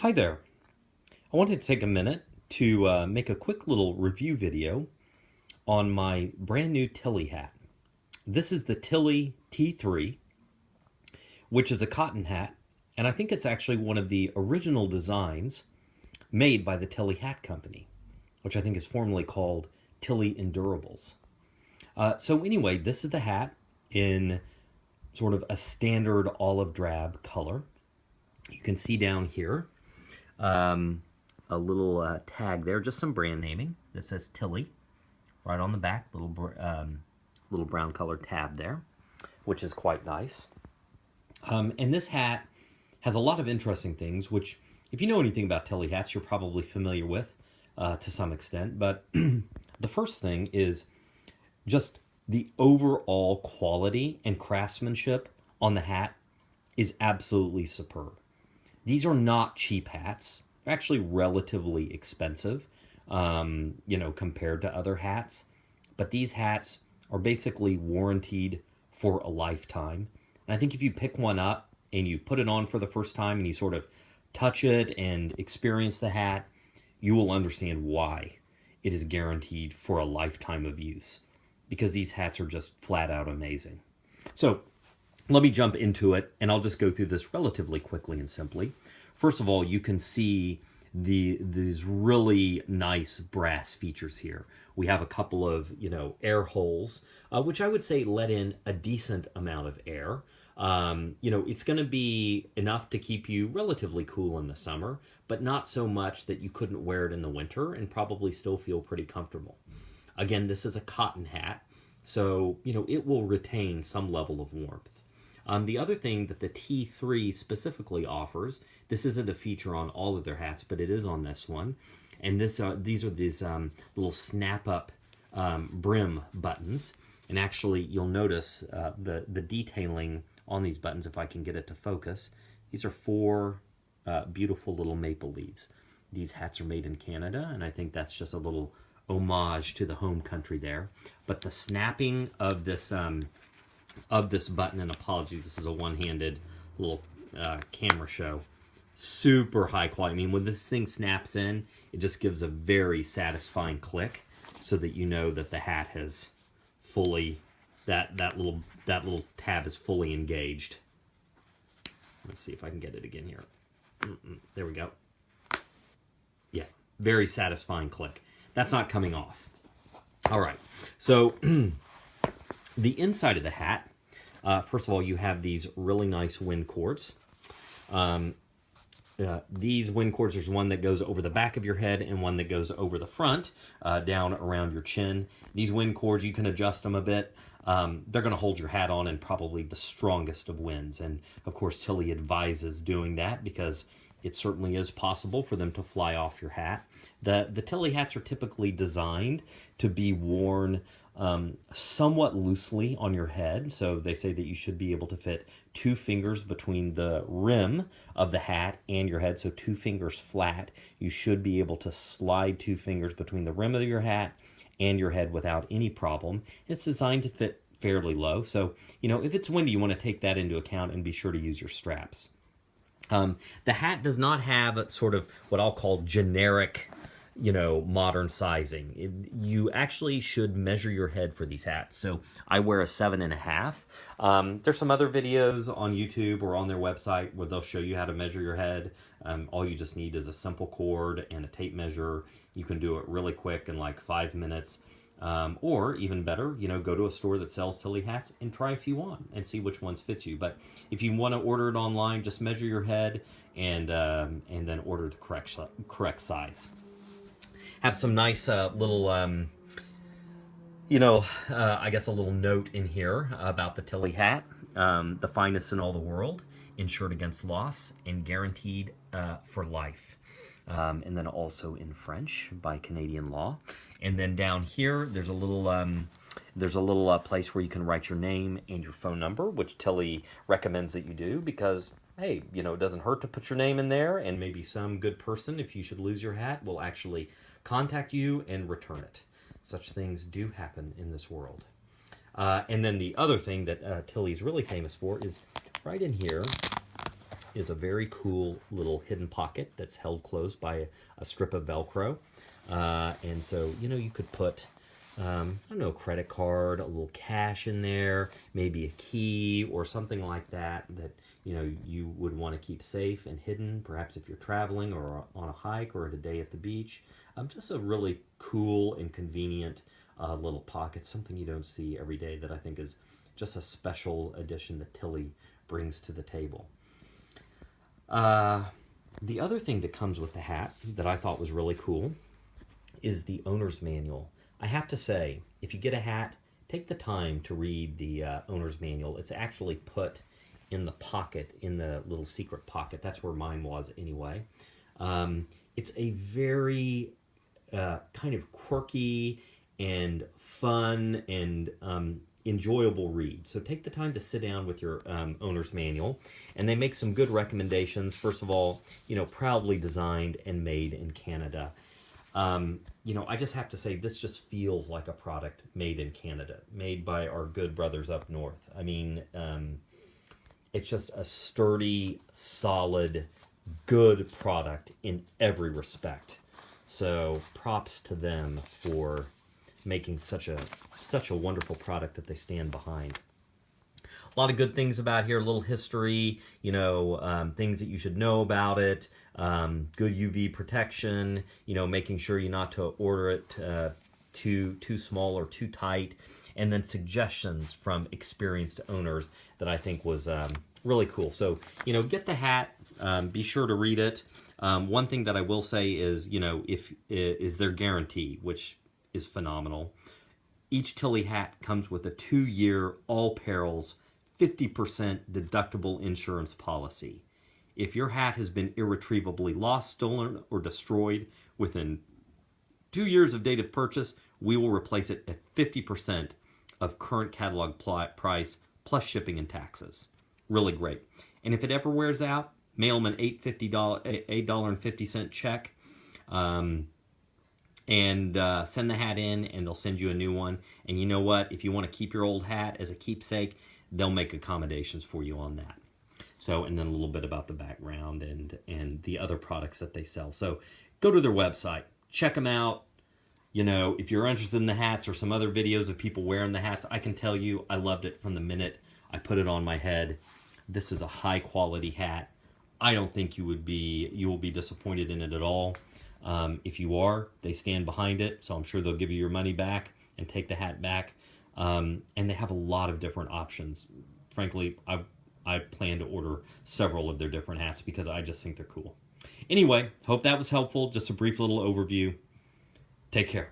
Hi there. I wanted to take a minute to make a quick little review video on my brand new Tilley hat. This is the Tilley T3, which is a cotton hat, and I think it's actually one of the original designs made by the Tilley Hat Company, which I think is formerly called Tilley Endurables. So anyway, this is the hat in sort of a standard olive drab color. You can see down here a little tag there, just some brand naming that says Tilley right on the back, little brown colored tab there, which is quite nice. And this hat has a lot of interesting things, which if you know anything about Tilley hats, you're probably familiar with to some extent. But the first thing is just the overall quality and craftsmanship on the hat is absolutely superb. These are not cheap hats. They're actually relatively expensive, compared to other hats. But these hats are basically warranted for a lifetime. And I think if you pick one up and you put it on for the first time and you sort of touch it and experience the hat, you will understand why it is guaranteed for a lifetime of use. Because these hats are just flat out amazing. So let me jump into it, and I'll just go through this relatively quickly and simply. First of all, you can see these really nice brass features here. We have a couple of, air holes, which I would say let in a decent amount of air. It's going to be enough to keep you relatively cool in the summer, but not so much that you couldn't wear it in the winter and probably still feel pretty comfortable. Again, this is a cotton hat, so, it will retain some level of warmth. The other thing that the T3 specifically offers, this isn't a feature on all of their hats, but it is on this one, and these are little snap-up brim buttons, and actually you'll notice the detailing on these buttons, if I can get it to focus. These are four beautiful little maple leaves. These hats are made in Canada, and I think that's just a little homage to the home country there. But the snapping of this button, and apologies, this is a one-handed little camera show, super high quality. I mean, when this thing snaps in, it just gives a very satisfying click, so that you know that the hat has fully, that little tab is fully engaged. Let's see if I can get it again here. There we go. Yeah, very satisfying click. That's not coming off. All right, so the inside of the hat, first of all, you have these really nice wind cords. These wind cords, there's one that goes over the back of your head and one that goes over the front, down around your chin. These wind cords, you can adjust them a bit. They're going to hold your hat on in probably the strongest of winds. And, of course, Tilley advises doing that because it certainly is possible for them to fly off your hat. The Tilley hats are typically designed to be worn somewhat loosely on your head. So they say that you should be able to fit 2 fingers between the rim of the hat and your head. So 2 fingers flat. You should be able to slide 2 fingers between the rim of your hat and your head without any problem. It's designed to fit fairly low. So, if it's windy, you want to take that into account and be sure to use your straps. The hat does not have sort of what I'll call generic, modern sizing. You actually should measure your head for these hats. So I wear a 7.5. There's some other videos on YouTube or on their website where they'll show you how to measure your head. All you just need is a simple cord and a tape measure. You can do it really quick in like 5 minutes. Or even better, go to a store that sells Tilley hats and try a few on and see which ones fit you. But if you want to order it online, just measure your head and then order the correct size. Have some nice little, I guess a little note in here about the Tilley hat. The finest in all the world, insured against loss and guaranteed for life. And then also in French by Canadian law. And then down here, there's a little place where you can write your name and your phone number, which Tilley recommends that you do because, hey, it doesn't hurt to put your name in there, and maybe some good person, if you should lose your hat, will actually contact you and return it. Such things do happen in this world. And then the other thing that Tilley's really famous for is right in here. is a very cool little hidden pocket that's held closed by a strip of Velcro. And so, you know, you could put, I don't know, a credit card, a little cash in there, maybe a key or something like that, you know, you would want to keep safe and hidden, perhaps if you're traveling or on a hike or a day at the beach. Just a really cool and convenient little pocket, something you don't see every day that I think is just a special addition that Tilley brings to the table. The other thing that comes with the hat that I thought was really cool is the owner's manual. I have to say, if you get a hat, take the time to read the owner's manual. It's actually put in the pocket, in the little secret pocket. That's where mine was anyway. It's a very kind of quirky and fun and enjoyable read. So take the time to sit down with your owner's manual, and they make some good recommendations. First of all, you know, proudly designed and made in Canada. You know, I just have to say, this just feels like a product made in Canada, made by our good brothers up north. I mean, it's just a sturdy, solid, good product in every respect. So props to them for making such a wonderful product that they stand behind. A lot of good things about here, a little history, you know, things that you should know about it, good UV protection, you know, making sure you not to order it too small or too tight, and then suggestions from experienced owners that I think was really cool. So, you know, get the hat, be sure to read it. One thing that I will say is, you know, is their guarantee, which is phenomenal. Each Tilley hat comes with a 2-year all perils 50% deductible insurance policy. If your hat has been irretrievably lost, stolen, or destroyed within 2 years of date of purchase, we will replace it at 50% of current catalog price plus shipping and taxes. Really great. And if it ever wears out, mail them an $8.50 check. And send the hat in, and they'll send you a new one. And you know what? If you want to keep your old hat as a keepsake, they'll make accommodations for you on that. So, and then a little bit about the background and the other products that they sell. So go to their website, check them out. You know, if you're interested in the hats or some other videos of people wearing the hats, I can tell you I loved it from the minute I put it on my head. This is a high quality hat. I don't think you will be disappointed in it at all. If you are, they stand behind it, so I'm sure they'll give you your money back and take the hat back. And they have a lot of different options. Frankly, I plan to order several of their different hats because I just think they're cool. Anyway, hope that was helpful. Just a brief little overview. Take care.